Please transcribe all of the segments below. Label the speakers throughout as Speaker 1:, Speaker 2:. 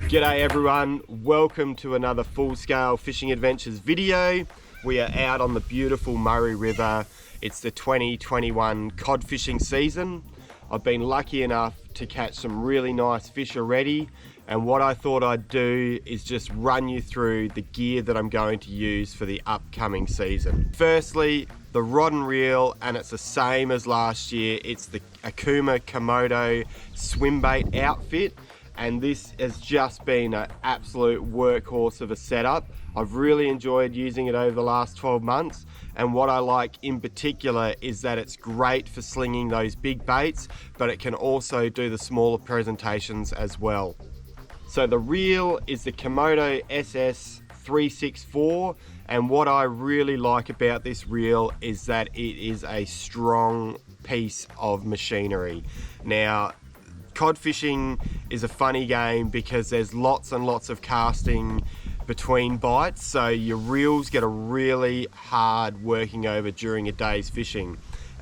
Speaker 1: G'day everyone, welcome to another Full Scale Fishing Adventures video. We are out on the beautiful Murray River. It's the 2021 cod fishing season. I've been lucky enough to catch some really nice fish already, and what I thought I'd do is just run you through the gear that I'm going to use for the upcoming season. Firstly, the rod and reel, and it's the same as last year. It's the Okuma Komodo swim bait outfit, and this has just been an absolute workhorse of a setup. I've really enjoyed using it over the last 12 months, and what I like in particular is that it's great for slinging those big baits, but it can also do the smaller presentations as well. So the reel is the Komodo SS 364, and what I really like about this reel is that it is a strong piece of machinery. Now, cod fishing is a funny game because there's lots and lots of casting between bites, so your reels get a really hard working over during a day's fishing.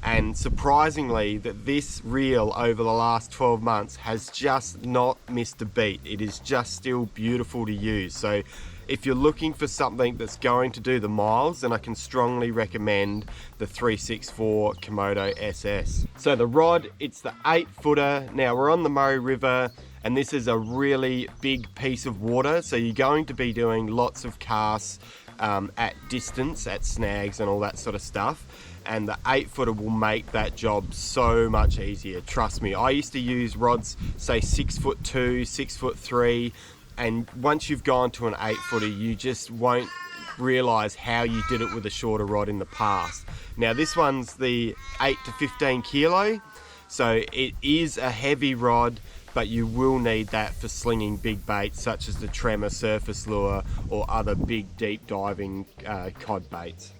Speaker 1: And surprisingly, that this reel over the last 12 months has just not missed a beat. It is just still beautiful to use. So if you're looking for something that's going to do the miles, then I can strongly recommend the 364 Komodo SS. So the rod, it's the 8-footer. Now we're on the Murray River, and this is a really big piece of water, so you're going to be doing lots of casts at distance, at snags and all that sort of stuff, and the 8-footer will make that job so much easier. Trust me, I used to use rods, say 6'2", 6'3", and once you've gone to an 8-footer, you just won't realize how you did it with a shorter rod in the past. Now this one's the 8 to 15 kilo, so it is a heavy rod, but you will need that for slinging big baits such as the Tremor surface lure or other big deep diving cod baits.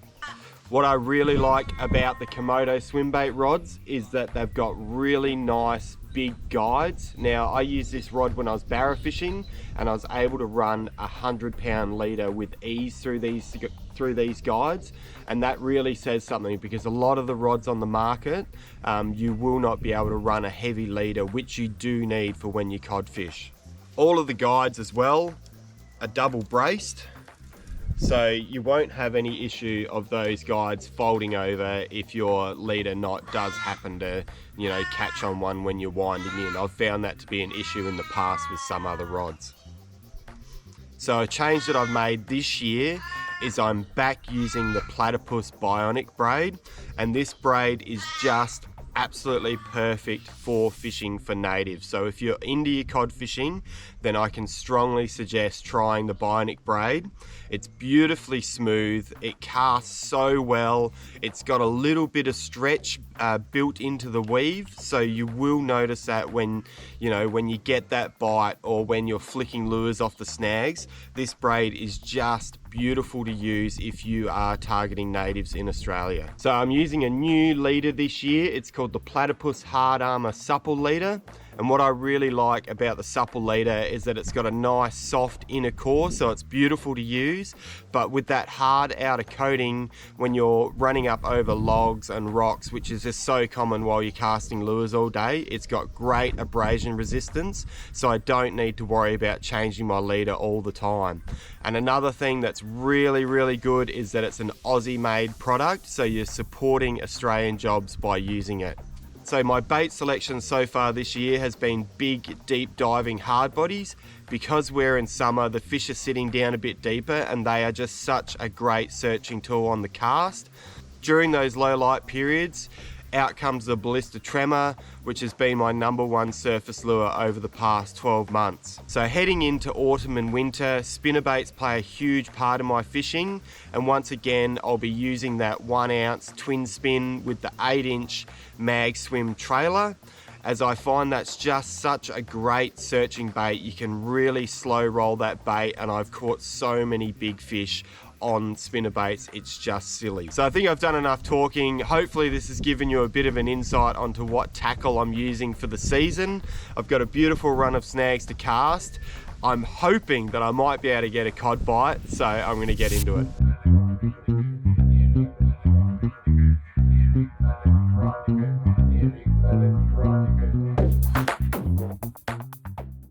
Speaker 1: What I really like about the Komodo swim bait rods is that they've got really nice big guides. Now I used this rod when I was barra fishing, and I was able to run a 100-pound leader with ease through these guides, and that really says something, because a lot of the rods on the market you will not be able to run a heavy leader, which you do need for when you cod fish. All of the guides as well are double braced, so you won't have any issue of those guides folding over if your leader knot does happen to, you know, catch on one when you're winding in. I've found that to be an issue in the past with some other rods. So a change that I've made this year is I'm back using the Platypus Bionic braid, and this braid is just absolutely perfect for fishing for natives. So if you're into your cod fishing, then I can strongly suggest trying the Bionic braid. It's beautifully smooth, it casts so well, it's got a little bit of stretch built into the weave, so you will notice that when you get that bite or when you're flicking lures off the snags. This braid is just beautiful to use if you are targeting natives in Australia. So I'm using a new leader this year. It's called the Platypus Hard Armor Supple Leader, and what I really like about the supple leader is that it's got a nice soft inner core, so it's beautiful to use, but with that hard outer coating when you're running up over logs and rocks, which is just so common while you're casting lures all day, it's got great abrasion resistance, so I don't need to worry about changing my leader all the time. And another thing that's really, really good is that it's an Aussie made product, so you're supporting Australian jobs by using it. So my bait selection so far this year has been big, deep diving hard bodies. Because we're in summer, the fish are sitting down a bit deeper, and they are just such a great searching tool on the cast. During those low light periods, out comes the Ballista Tremor, which has been my #1 surface lure over the past 12 months. So heading into autumn and winter, spinnerbaits play a huge part of my fishing, and once again I'll be using that 1 ounce twin spin with the 8-inch Mag Swim trailer, as I find that's just such a great searching bait. You can really slow roll that bait, and I've caught so many big fish on spinner baits, it's just silly. So I think I've done enough talking. Hopefully this has given you a bit of an insight onto what tackle I'm using for the season. I've got a beautiful run of snags to cast. I'm hoping that I might be able to get a cod bite, so I'm going to get into it.
Speaker 2: let it dry.